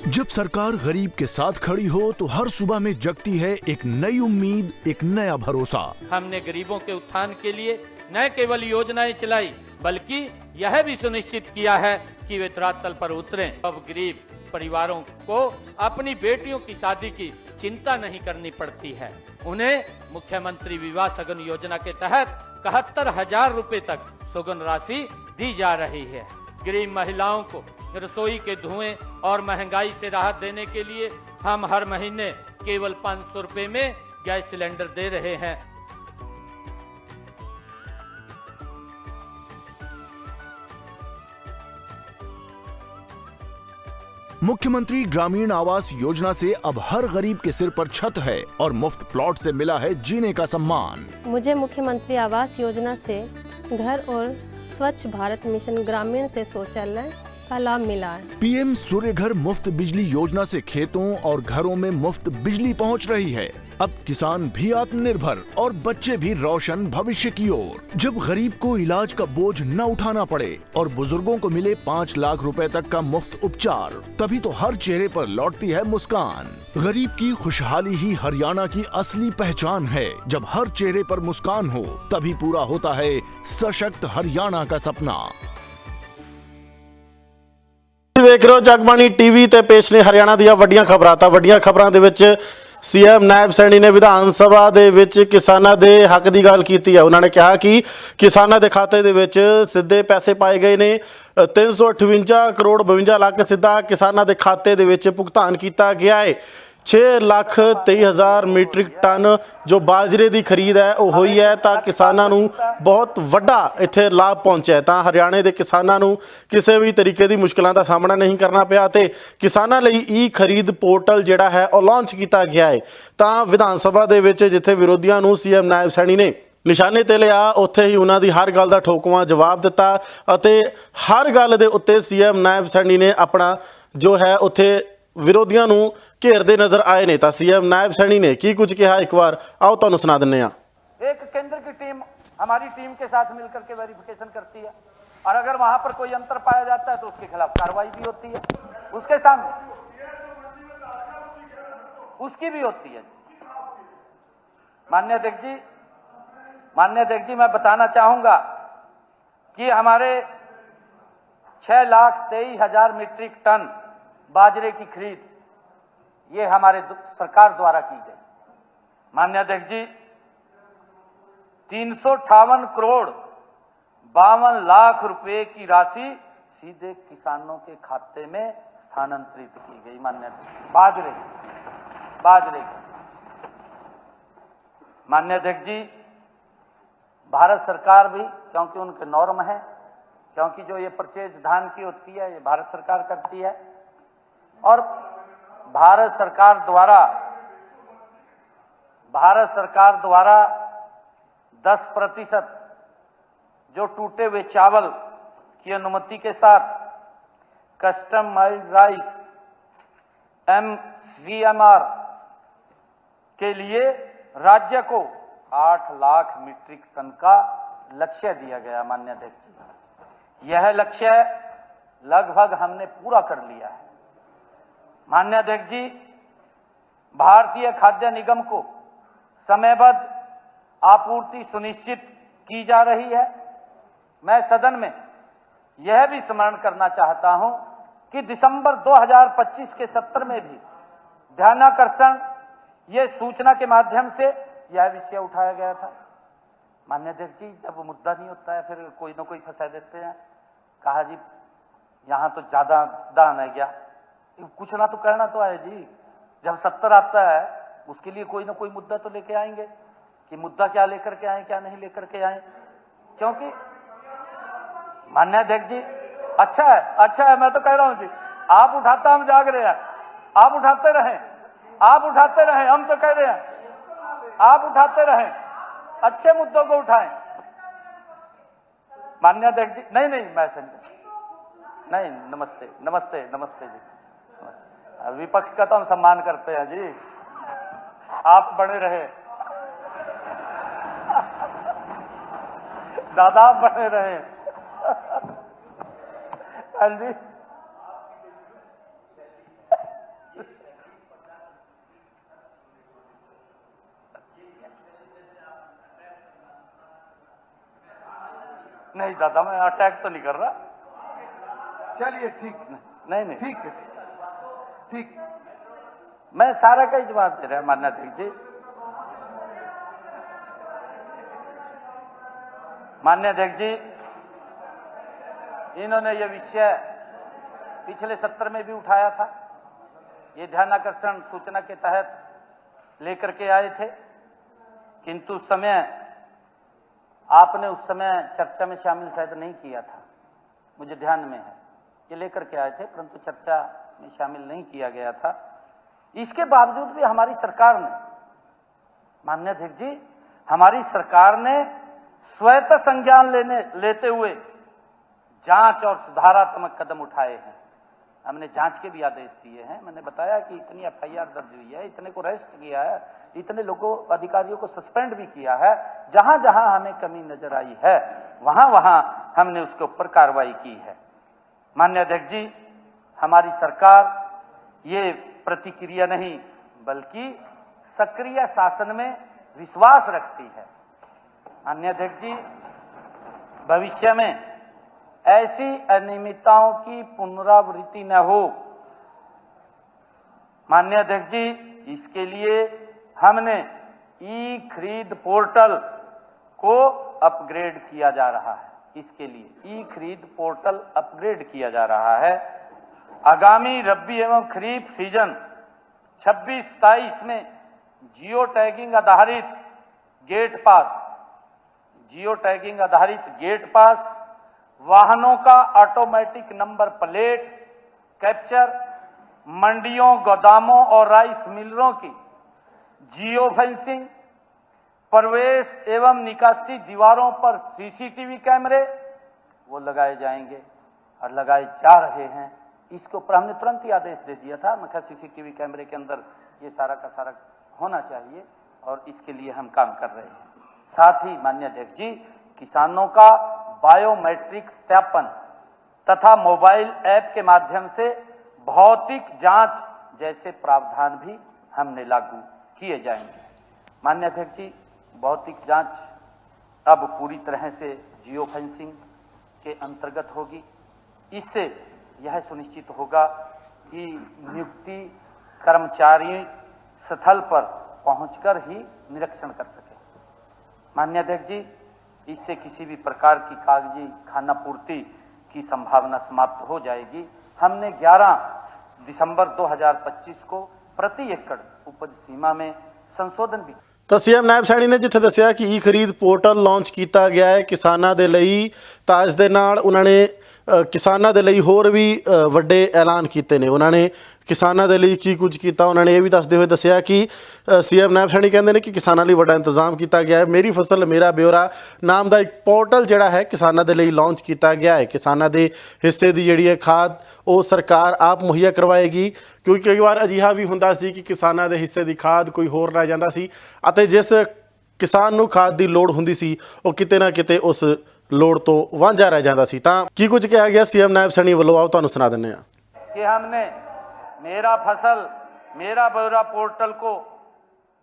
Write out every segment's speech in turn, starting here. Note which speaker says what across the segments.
Speaker 1: जब सरकार गरीब के साथ खड़ी हो तो हर सुबह में जगती है एक नई उम्मीद, एक नया भरोसा।
Speaker 2: हमने गरीबों के उत्थान के लिए न केवल योजनाएं चलाई, बल्कि यह भी सुनिश्चित किया है कि वे धरातल पर उतरें। अब गरीब परिवारों को अपनी बेटियों की शादी की चिंता नहीं करनी पड़ती है। उन्हें मुख्यमंत्री विवाह सगन योजना के तहत 71,000 रुपए तक सुगन राशि दी जा रही है। गरीब महिलाओं को रसोई के धुएं और महंगाई से राहत देने के लिए हम हर महीने केवल 500 रुपए में गैस सिलेंडर दे रहे हैं।
Speaker 1: मुख्यमंत्री ग्रामीण आवास योजना से अब हर गरीब के सिर पर छत है और मुफ्त प्लॉट से मिला है जीने का सम्मान।
Speaker 3: मुझे मुख्यमंत्री आवास योजना से घर और स्वच्छ भारत मिशन ग्रामीण से शौचालय का लाभ मिला है।
Speaker 1: पीएम सूर्य घर मुफ्त बिजली योजना से खेतों और घरों में मुफ्त बिजली पहुंच रही है। अब किसान भी आत्मनिर्भर और बच्चे भी रोशन भविष्य की ओर। जब गरीब को इलाज का बोझ न उठाना पड़े और बुजुर्गों को मिले 5 लाख रुपए तक का मुफ्त उपचार, तभी तो हर चेहरे पर लौटती है मुस्कान। गरीब की खुशहाली ही हरियाणा की असली पहचान है। जब हर चेहरे पर मुस्कान हो, तभी पूरा होता है सशक्त हरियाणा का सपना।
Speaker 4: ਵੇਖ ਰਹੇ ਹੋ ਜਗਬਾਣੀ ਟੀਵੀ ਤੇ ਪੇਸ਼ ਨੇ ਹਰਿਆਣਾ ਦੀਆਂ ਵੱਡੀਆਂ ਖਬਰਾਂ। ਤਾਂ ਵੱਡੀਆਂ ਖਬਰਾਂ ਦੇ ਵਿੱਚ ਸੀਐਮ ਨਾਇਬ ਸੈਣੀ ਨੇ ਵਿਧਾਨ ਸਭਾ ਦੇ ਵਿੱਚ ਕਿਸਾਨਾਂ ਦੇ ਹੱਕ ਦੀ ਗੱਲ ਕੀਤੀ ਹੈ। ਉਹਨਾਂ ਨੇ ਕਿਹਾ ਕਿ ਕਿਸਾਨਾਂ ਦੇ ਖਾਤੇ ਦੇ ਵਿੱਚ ਸਿੱਧੇ ਪੈਸੇ ਪਾਏ ਗਏ ਨੇ। 358 ਕਰੋੜ 52 ਲੱਖ ਸਿੱਧਾ ਕਿਸਾਨਾਂ ਦੇ ਖਾਤੇ ਦੇ ਵਿੱਚ ਭੁਗਤਾਨ ਕੀਤਾ ਗਿਆ ਹੈ। 6,23,000 ਮੀਟ੍ਰਿਕ ਟਨ ਜੋ ਬਾਜਰੇ ਦੀ ਖਰੀਦ ਹੈ ਉਹ ਹੋਈ ਹੈ। ਤਾਂ ਕਿਸਾਨਾਂ ਨੂੰ ਬਹੁਤ ਵੱਡਾ ਇੱਥੇ ਲਾਭ ਪਹੁੰਚਿਆ। ਤਾਂ ਹਰਿਆਣੇ ਦੇ ਕਿਸਾਨਾਂ ਨੂੰ ਕਿਸੇ ਵੀ ਤਰੀਕੇ ਦੀ ਮੁਸ਼ਕਲਾਂ ਦਾ ਸਾਹਮਣਾ ਨਹੀਂ ਕਰਨਾ ਪਿਆ ਤੇ ਕਿਸਾਨਾਂ ਲਈ ਈ ਖਰੀਦ ਪੋਰਟਲ ਜਿਹੜਾ ਹੈ ਉਹ ਲਾਂਚ ਕੀਤਾ ਗਿਆ ਹੈ। ਤਾਂ ਵਿਧਾਨ ਸਭਾ ਦੇ ਵਿੱਚ ਜਿੱਥੇ ਵਿਰੋਧੀਆਂ ਨੂੰ ਸੀਐਮ ਨਾਇਬ ਸੈਣੀ ਨੇ ਨਿਸ਼ਾਨੇ ਤੇ ਲਿਆ, ਉੱਥੇ ਹੀ ਉਹਨਾਂ ਦੀ ਹਰ ਗੱਲ ਦਾ ਠੋਕਵਾਂ ਜਵਾਬ ਦਿੱਤਾ ਅਤੇ ਹਰ ਗੱਲ ਦੇ ਉੱਤੇ ਸੀਐਮ ਨਾਇਬ ਸੈਣੀ ਨੇ ਆਪਣਾ ਜੋ ਹੈ ਉੱਥੇ ਵਿਰੋਧੀਆਂ ਨੂੰ घेरते नजर आए ने। तो सीएम नायब सैनी ने की कुछ कहा, एक बार आओ तो सुना देने।
Speaker 5: एक केंद्र की टीम हमारी टीम के साथ मिलकर के वेरिफिकेशन करती है और अगर वहां पर कोई अंतर पाया जाता है तो उसके खिलाफ कार्रवाई भी होती है, उसके सामने उसकी भी होती है। माननीय अध्यक्ष जी, मैं बताना चाहूंगा कि हमारे 6,23,000 मीट्रिक टन बाजरे की खरीद ये हमारे सरकार द्वारा की गई। माननीय अध्यक्ष जी, 358 करोड़ 52 लाख रुपए की राशि सीधे किसानों के खाते में स्थानांतरित की गई। माननीय बाजरे माननीय अध्यक्ष जी, भारत सरकार भी, क्योंकि उनके नॉर्म है, क्योंकि जो ये परचेज धान की होती है ये भारत सरकार करती है और भारत सरकार द्वारा 10% जो टूटे हुए चावल की अनुमति के साथ कस्टमाइज्ड राइस MVMR के लिए राज्य को 8 लाख मीट्रिक टन का लक्ष्य दिया गया। माननीय अध्यक्ष, यह लक्ष्य लगभग हमने पूरा कर लिया है। माननीय अध्यक्ष जी, भारतीय खाद्य निगम को समयबद्ध आपूर्ति सुनिश्चित की जा रही है। मैं सदन में यह भी स्मरण करना चाहता हूं कि दिसंबर 2025 के सत्र में भी ध्यानाकर्षण ये सूचना के माध्यम से यह विषय उठाया गया था। माननीय अध्यक्ष जी, जब मुद्दा नहीं होता है फिर कोई ना कोई फंसा देते हैं। कहा जी यहां तो ज्यादा दान है क्या, कुछ ना तो करना तो है जी। जब 70 आता है उसके लिए कोई ना कोई मुद्दा तो लेके आएंगे कि मुद्दा क्या लेकर के आए, क्या नहीं लेकर के आए। क्योंकि माननीय अध्यक्ष जी, अच्छा है, मैं तो कह रहा हूं जी, आप उठाता हम जाग रहे हैं, आप उठाते रहें, हम तो कह रहे हैं आप उठाते रहें, अच्छे मुद्दों को उठाएं। माननीय अध्यक्ष जी, नहीं मैं नहीं, नमस्ते जी। विपक्ष का तो हम सम्मान करते हैं जी, आप बने रहे, दादा आप बने रहे। हाँ जी, नहीं दादा, मैं अटैक तो नहीं कर रहा।
Speaker 6: चलिए ठीक,
Speaker 5: नहीं नहीं
Speaker 6: ठीक है, ठीक।
Speaker 5: मैं सारा का ही जवाब दे रहा मान्य अध्यक्ष जी। मान्य अध्यक्ष जी, इन्होंने यह विषय पिछले सत्र में भी उठाया था। ये ध्यानाकर्षण सूचना के तहत लेकर के आए थे, किंतु उस समय आपने उस समय चर्चा में शामिल शायद नहीं किया था, मुझे ध्यान में है। ये लेकर के आए थे परंतु चर्चा में शामिल नहीं किया गया था। इसके बावजूद भी हमारी सरकार ने, माननीय अध्यक्ष जी, हमारी सरकार ने स्वतः संज्ञान लेते हुए जांच और सुधारात्मक कदम उठाए हैं। हमने जांच के भी आदेश दिए हैं। मैंने बताया कि इतनी एफआईआर दर्ज हुई है, इतने को अरेस्ट किया है, इतने लोगों अधिकारियों को सस्पेंड भी किया है। जहां जहां हमें कमी नजर आई है वहां वहां हमने उसके ऊपर कार्रवाई की है। माननीय अध्यक्ष जी, हमारी सरकार ये प्रतिक्रिया नहीं बल्कि सक्रिय शासन में विश्वास रखती है। माननीय अध्यक्ष जी, भविष्य में ऐसी अनियमितताओं की पुनरावृत्ति न हो। माननीय अध्यक्ष जी, इसके लिए हमने ई खरीद पोर्टल को अपग्रेड किया जा रहा है। इसके लिए ई खरीद पोर्टल अपग्रेड किया जा रहा है। आगामी रबी एवं खरीफ सीजन 26-27 में जियो टैगिंग आधारित गेट पास, वाहनों का ऑटोमेटिक नंबर प्लेट कैप्चर, मंडियों, गोदामों और राइस मिलरों की जियो फेंसिंग, प्रवेश एवं निकासी दीवारों पर सीसीटीवी कैमरे वो लगाए जाएंगे और लगाए जा रहे हैं। इसके ऊपर हमने तुरंत ही आदेश दे दिया था। मैं कहा सीसीटीवी कैमरे के अंदर ये सारा का सारा होना चाहिए और इसके लिए हम काम कर रहे हैं। साथ ही माननीय अध्यक्ष जी, किसानों का बायोमेट्रिक सत्यापन तथा मोबाइल ऐप के माध्यम से भौतिक जांच जैसे प्रावधान भी हमने लागू किए जाएंगे। माननीय अध्यक्ष जी, भौतिक जांच अब पूरी तरह से जियो फेंसिंग के अंतर्गत होगी। इससे यह सुनिश्चित होगा कि नियुक्ति कर्मचारी स्थल पर पहुंचकर ही निरीक्षण कर सके। माननीय अध्यक्ष जी, इससे किसी भी प्रकार की कागजी खानापूर्ति की संभावना समाप्त हो जाएगी। हमने 11 दिसंबर 2025 को प्रति एकड़ उपज सीमा में संशोधन भी।
Speaker 4: ਤਾਂ ਸੀਐਮ ਨਾਇਬ ਸੈਣੀ ਨੇ ਜਿੱਥੇ ਦੱਸਿਆ ਕਿ ਈ ਖਰੀਦ ਪੋਰਟਲ ਲਾਂਚ ਕੀਤਾ ਗਿਆ ਹੈ ਕਿਸਾਨਾਂ ਦੇ ਲਈ, ਤਾਂ ਇਸ ਦੇ ਨਾਲ ਉਹਨਾਂ ਨੇ ਕਿਸਾਨਾਂ ਦੇ ਲਈ ਹੋਰ ਵੀ ਵੱਡੇ ਐਲਾਨ ਕੀਤੇ ਨੇ। ਉਹਨਾਂ ਨੇ ਕਿਸਾਨਾਂ ਦੇ ਲਈ ਕੀ ਕੁਝ ਕੀਤਾ, ਉਹਨਾਂ ਨੇ ਇਹ ਵੀ ਦੱਸਦੇ ਹੋਏ ਦੱਸਿਆ ਕਿ ਸੀਐਮ ਨਾਇਬ ਸੈਣੀ ਕਹਿੰਦੇ ਨੇ ਕਿ ਕਿਸਾਨਾਂ ਲਈ ਵੱਡਾ ਇੰਤਜ਼ਾਮ ਕੀਤਾ ਗਿਆ ਹੈ। ਮੇਰੀ ਫਸਲ ਮੇਰਾ ਬਿਊਰਾ ਨਾਮ ਦਾ ਇੱਕ ਪੋਰਟਲ ਜਿਹੜਾ ਹੈ ਕਿਸਾਨਾਂ ਦੇ ਲਈ ਲਾਂਚ ਕੀਤਾ ਗਿਆ ਹੈ। ਕਿਸਾਨਾਂ ਦੇ ਹਿੱਸੇ ਦੀ ਜਿਹੜੀ ਹੈ ਖਾਦ ਉਹ ਸਰਕਾਰ ਆਪ ਮੁਹੱਈਆ ਕਰਵਾਏਗੀ, ਕਿਉਂਕਿ ਕਈ ਵਾਰ ਅਜਿਹਾ ਵੀ ਹੁੰਦਾ ਸੀ ਕਿ ਕਿਸਾਨਾਂ ਦੇ ਹਿੱਸੇ ਦੀ ਖਾਦ ਕੋਈ ਹੋਰ ਲੈ ਜਾਂਦਾ ਸੀ ਅਤੇ ਜਿਸ ਕਿਸਾਨ ਨੂੰ ਖਾਦ ਦੀ ਲੋੜ ਹੁੰਦੀ ਸੀ ਉਹ ਕਿਤੇ ਨਾ ਕਿਤੇ ਉਸ ਲੋੜ ਤੋਂ ਵਾਂਝਾ ਰਹਿ ਜਾਂਦਾ ਸੀ। ਤਾਂ ਕੀ ਕੁਝ ਕਿਹਾ ਗਿਆ ਸੀਐਮ ਨਾਇਬ ਸੈਣੀ ਵੱਲੋਂ, ਆਓ ਤੁਹਾਨੂੰ ਸੁਣਾ ਦਿੰਦੇ ਹਾਂ
Speaker 5: कि हमने मेरा फसल मेरा ब्यौरा पोर्टल को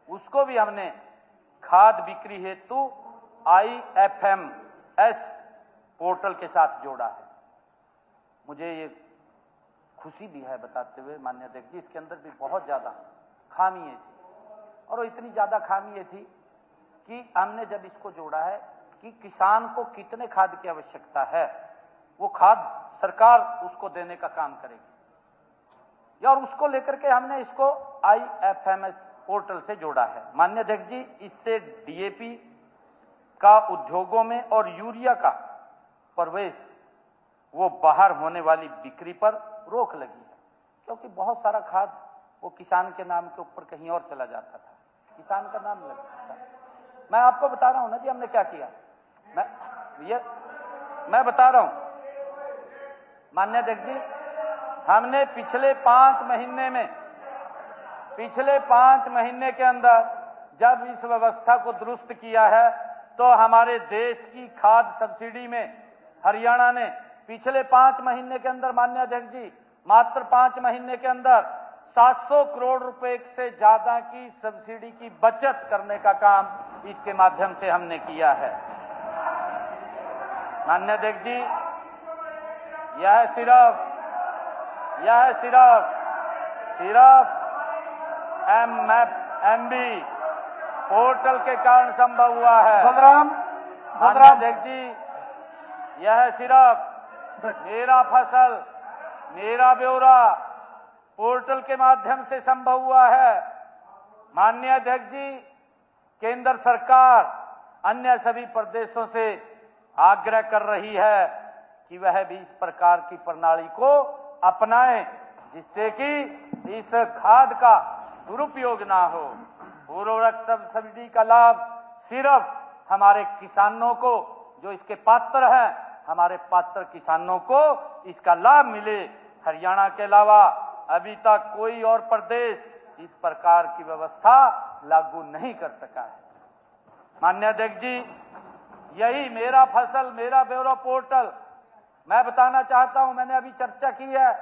Speaker 5: उसको भी हमने खाद बिक्री हेतु IFMS पोर्टल के साथ जोड़ा है। मुझे ये खुशी भी है बताते हुए माननीय अध्यक्ष जी, इसके अंदर भी बहुत ज्यादा खामियां थी और वो इतनी ज्यादा खामियां थी कि हमने जब इसको जोड़ा है कि किसान को कितने खाद की आवश्यकता है वो खाद सरकार उसको देने का काम करेगी और उसको लेकर के हमने इसको IFMS पोर्टल से जोड़ा है। माननीय अध्यक्ष जी, इससे DAP का उद्योगों में और यूरिया का प्रवेश वो बाहर होने वाली बिक्री पर रोक लगी है, क्योंकि बहुत सारा खाद वो किसान के नाम के ऊपर कहीं और चला जाता था, किसान का नाम लगता था। मैं आपको बता रहा हूं ना जी हमने क्या किया, मैं बता रहा हूं माननीय अध्यक्ष जी, हमने पिछले 5 महीने के अंदर जब इस व्यवस्था को दुरुस्त किया है तो हमारे देश की खाद सब्सिडी में हरियाणा ने पिछले 5 महीने के अंदर माननीय अध्यक्ष जी, मात्र 5 महीने के अंदर 700 करोड़ रुपए से ज्यादा की सब्सिडी की बचत करने का काम इसके माध्यम से हमने किया है। माननीय अध्यक्ष जी, यह सिर्फ एमबी पोर्टल के कारण संभव हुआ है।
Speaker 6: बलराम
Speaker 5: माननीय अध्यक्ष जी, यह सिर्फ मेरा फसल मेरा ब्यौरा पोर्टल के माध्यम से संभव हुआ है। माननीय अध्यक्ष जी, केंद्र सरकार अन्य सभी प्रदेशों से आग्रह कर रही है कि वह भी इस प्रकार की प्रणाली को अपनाएं, जिससे कि इस खाद का दुरुपयोग ना हो। उर्वरक सब्सिडी का लाभ सिर्फ हमारे किसानों को, जो इसके पात्र हैं, हमारे पात्र किसानों को इसका लाभ मिले। हरियाणा के अलावा अभी तक कोई और प्रदेश इस प्रकार की व्यवस्था लागू नहीं कर सका है। माननीय अध्यक्ष जी, यही मेरा फसल मेरा ब्यौरा पोर्टल, मैं बताना चाहता हूं, मैंने अभी चर्चा की है,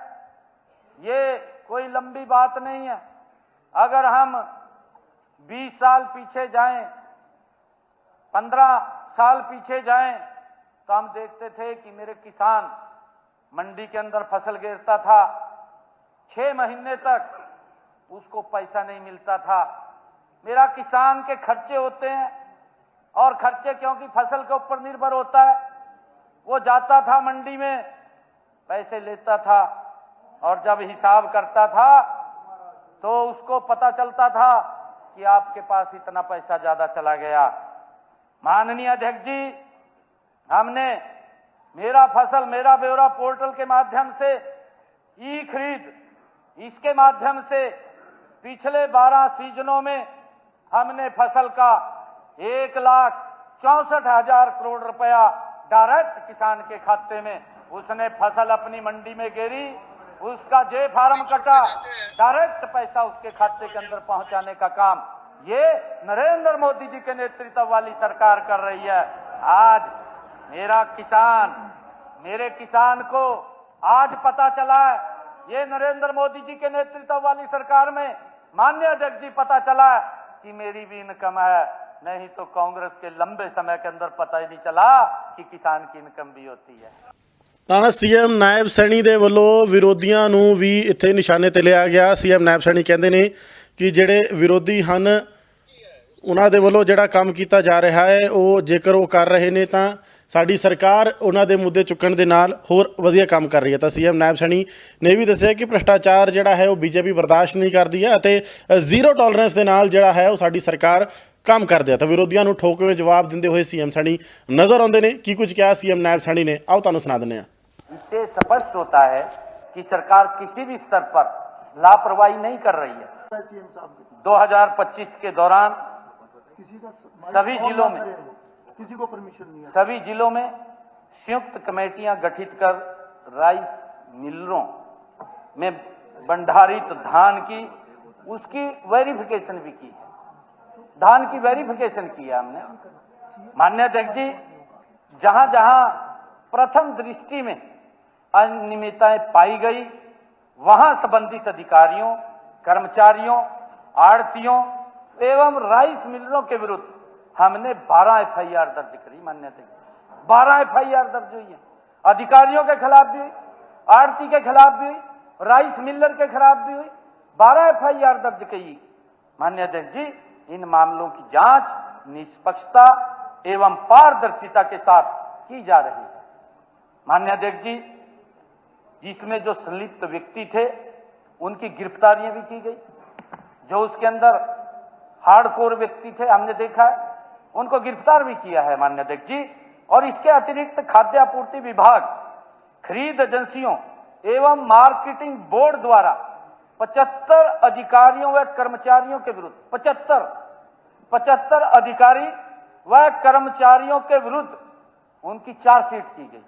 Speaker 5: ये कोई लंबी बात नहीं है। अगर हम 20 साल पीछे जाएं, 15 साल पीछे जाएं, तो हम देखते थे कि मेरे किसान मंडी के अंदर फसल गिरता था, 6 महीने तक उसको पैसा नहीं मिलता था। मेरा किसान के खर्चे होते हैं, और खर्चे क्योंकि फसल के ऊपर निर्भर होता है, वो जाता था मंडी में, पैसे लेता था, और जब हिसाब करता था तो उसको पता चलता था कि आपके पास इतना पैसा ज्यादा चला गया। माननीय अध्यक्ष जी, हमने मेरा फसल मेरा ब्यौरा पोर्टल के माध्यम से ई खरीद, इसके माध्यम से पिछले 12 सीजनों में हमने फसल का 1,64,000 करोड़ रुपया डायरेक्ट किसान के खाते में, उसने फसल अपनी मंडी में गिरी, उसका जे फार्म कटा, डायरेक्ट पैसा उसके खाते के अंदर पहुंचाने का काम ये नरेंद्र मोदी जी के नेतृत्व वाली सरकार कर रही है। आज मेरे किसान को आज पता चला है, ये नरेंद्र मोदी जी के नेतृत्व वाली सरकार में माननीय अध्यक्ष जी पता चला कि मेरी भी इनकम है, नहीं तो कांग्रेस के लंबे समय के अंदर पता ही नहीं चला कि किसान की इनकम भी होती है।
Speaker 4: ਤਾਂ ਸੀਐਮ ਨਾਇਬ ਸੈਣੀ ਦੇ ਵੱਲੋਂ ਵਿਰੋਧੀਆਂ ਨੂੰ ਵੀ ਇੱਥੇ ਨਿਸ਼ਾਨੇ ਤੇ ਲਿਆ ਗਿਆ। ਸੀਐਮ ਨਾਇਬ ਸੈਣੀ ਕਹਿੰਦੇ ਨੇ ਕਿ ਜਿਹੜੇ ਵਿਰੋਧੀ ਹਨ ਉਹਨਾਂ ਦੇ ਵੱਲੋਂ ਜਿਹੜਾ ਕੰਮ ਕੀਤਾ ਜਾ ਰਿਹਾ ਹੈ, ਉਹ ਜੇਕਰ ਉਹ ਕਰ ਰਹੇ ਨੇ ਤਾਂ ਸਾਡੀ ਸਰਕਾਰ ਉਹਨਾਂ ਦੇ ਮੁੱਦੇ ਚੁੱਕਣ ਦੇ ਨਾਲ ਹੋਰ ਵਧੀਆ ਕੰਮ ਕਰ ਰਹੀ ਹੈ। ਤਾਂ ਸੀਐਮ ਨਾਇਬ ਸੈਣੀ ਨੇ ਵੀ ਦੱਸਿਆ ਕਿ ਭ੍ਰਿਸ਼ਟਾਚਾਰ ਜਿਹੜਾ ਹੈ ਉਹ ਬੀਜੇਪੀ ਬਰਦਾਸ਼ਤ ਨਹੀਂ ਕਰਦੀ ਹੈ ਅਤੇ ਜ਼ੀਰੋ ਟੋਲਰੈਂਸ ਦੇ ਨਾਲ ਜਿਹੜਾ ਹੈ ਉਹ ਸਾਡੀ ਸਰਕਾਰ काम कर दिया। तो विरोधियों को ठोकवे जवाब देते हुए सीएम सैनी नजर आते हैं। की कुछ क्या सीएम नायब सैनी ने, आओ तुहानू सुना दें।
Speaker 5: इससे स्पष्ट होता है कि सरकार किसी भी स्तर पर लापरवाही नहीं कर रही है। 2025 के दौरान सभी जिलों में
Speaker 6: किसी को परमिशन नहीं है,
Speaker 5: सभी जिलों में संयुक्त कमेटियां गठित कर राइस मिलरों में भंडारित धान की उसकी वेरिफिकेशन भी की है, धान की वेरिफिकेशन किया हमने। माननीय अध्यक्ष जी, जहां जहां प्रथम दृष्टि में अनियमितताएं पाई गई, वहां संबंधित अधिकारियों, कर्मचारियों, आड़तियों एवं राइस मिलरों के विरुद्ध हमने 12 एफआईआर दर्ज करी। माननीय अध्यक्ष, 12 एफआईआर दर्ज हुई है। अधिकारियों के खिलाफ भी हुई, आड़ती के खिलाफ भी हुई, राइस मिलर के खिलाफ भी हुई, 12 एफआईआर दर्ज की। माननीय अध्यक्ष जी, इन मामलों की जांच निष्पक्षता एवं पारदर्शिता के साथ की जा रही है। माननीय अध्यक्ष जी, जिसमें जो संलिप्त व्यक्ति थे उनकी गिरफ्तारियां भी की गई, जो उसके अंदर हार्डकोर व्यक्ति थे हमने देखा है, उनको गिरफ्तार भी किया है। माननीय अध्यक्ष जी, और इसके अतिरिक्त खाद्य आपूर्ति विभाग, खरीद एजेंसियों एवं मार्केटिंग बोर्ड द्वारा 75 अधिकारियों व कर्मचारियों के विरुद्ध 75 अधिकारी व कर्मचारियों के विरुद्ध उनकी चार्जशीट की गई,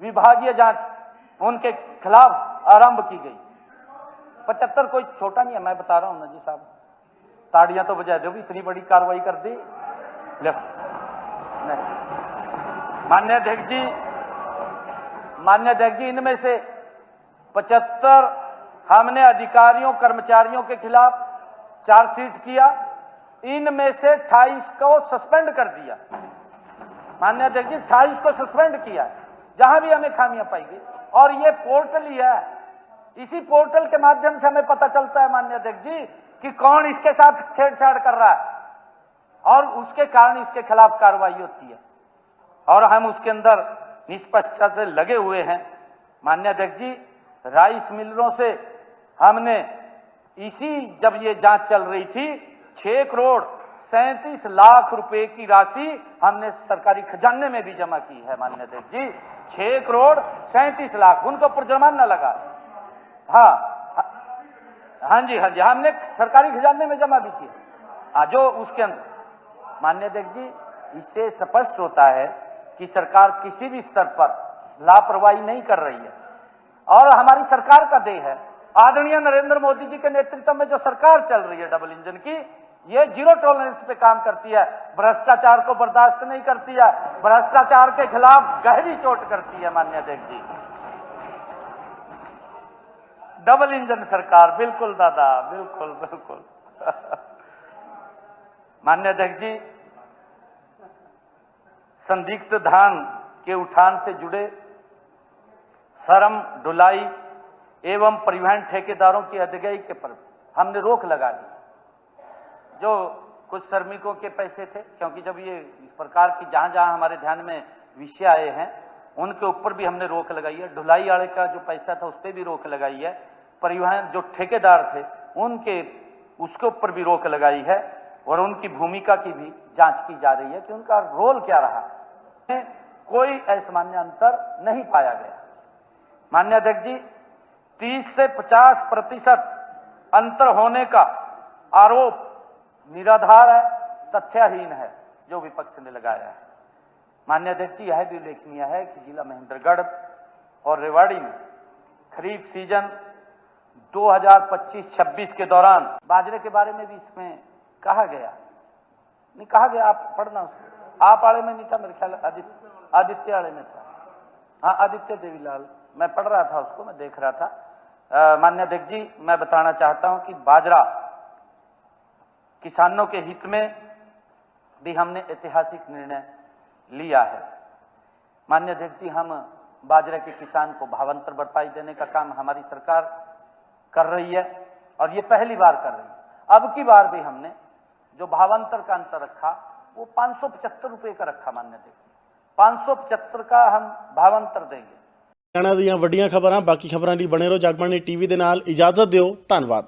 Speaker 5: विभागीय जांच उनके खिलाफ आरंभ की गई। 75 कोई छोटा नहीं है, मैं बता रहा हूं ना जी साहब, ताड़ियां तो बजा दो भी, इतनी बड़ी कार्रवाई कर दी। माननीय अध्यक्ष जी, इनमें से 75 हमने अधिकारियों कर्मचारियों के खिलाफ चार्जशीट किया, इनमें से 28 को सस्पेंड कर दिया। माननीय अध्यक्ष जी 28 को सस्पेंड किया है, जहां भी हमें खामियां पाई गई। और ये पोर्टल ही है, इसी पोर्टल के माध्यम से हमें पता चलता है माननीय अध्यक्ष जी कि कौन इसके साथ छेड़छाड़ कर रहा है, और उसके कारण इसके खिलाफ कार्रवाई होती है, और हम उसके अंदर निष्पक्षता से लगे हुए हैं। माननीय अध्यक्ष जी, राइस मिलरों से हमने जब ये जांच चल रही थी 6 करोड़ 37 लाख रुपए की राशि हमने सरकारी खजाने में भी जमा की है। माननीय अध्यक्ष जी 6 करोड़ 37 लाख उनके ऊपर जुर्माना लगा। हाँ जी, हमने सरकारी खजाने में जमा भी किया। जो उसके अंदर माननीय अध्यक्ष जी, इससे स्पष्ट होता है कि सरकार किसी भी स्तर पर लापरवाही नहीं कर रही है, और हमारी सरकार का देह है। आदरणीय नरेंद्र मोदी जी के नेतृत्व में जो सरकार चल रही है डबल इंजन की, ये जीरो टॉलरेंस पे काम करती है, भ्रष्टाचार को बर्दाश्त नहीं करती है, भ्रष्टाचार के खिलाफ गहरी चोट करती है। माननीय अध्यक्ष जी, डबल इंजन सरकार, बिल्कुल दादा, बिल्कुल। माननीय अध्यक्ष जी, संदिग्ध धान के उठान से जुड़े श्रम ढुलाई एवं परिवहन ठेकेदारों की अधगई के पर हमने रोक लगा दी। जो कुछ श्रमिकों के पैसे थे, क्योंकि जब ये इस प्रकार की जहां हमारे ध्यान में विषय आए हैं उनके ऊपर भी हमने रोक लगाई है। ढुलाई वाले का जो पैसा था उस पर भी रोक लगाई है। परिवहन जो ठेकेदार थे उसके ऊपर भी रोक लगाई है, और उनकी भूमिका की भी जांच की जा रही है कि उनका रोल क्या रहा। कोई असामान्य अंतर नहीं पाया गया। माननीय अध्यक्ष जी, 30 से 50% अंतर होने का आरोप निराधार है, तथ्यहीन है, जो विपक्ष ने लगाया है। माननीय अध्यक्ष जी, यह भी उल्लेखनीय है कि जिला महेंद्रगढ़ और रेवाड़ी में खरीफ सीजन 2025-26 के दौरान बाजरे के बारे में भी इसमें कहा गया, आप पढ़ना उसको। आप आड़े में नहीं था मेरे ख्याल, आदित्य आड़े में था। हाँ, आदित्य देवीलाल, मैं पढ़ रहा था उसको, मैं देख रहा था। माननीय अध्यक्ष जी, मैं बताना चाहता हूं कि बाजरा किसानों के हित में भी हमने ऐतिहासिक निर्णय लिया है। माननीय अध्यक्ष जी, हम बाजरे के किसान को भावांतर भरपाई देने का काम हमारी सरकार कर रही है, और ये पहली बार कर रही है। अब की बार भी हमने जो भावांतर का अंतर रखा वो 575 रुपए का रखा। माननीय अध्यक्ष जी, 575 का हम भावांतर देंगे।
Speaker 4: ਹਰਿਆਣਾ ਦੀਆਂ ਵੱਡੀਆਂ ਖਬਰਾਂ, ਬਾਕੀ ਖਬਰਾਂ ਲਈ ਬਣੇ ਰਹੋ ਜਗਬਾਣੀ ਟੀਵੀ ਦੇ ਨਾਲ। ਇਜਾਜ਼ਤ ਦਿਓ, ਧੰਨਵਾਦ।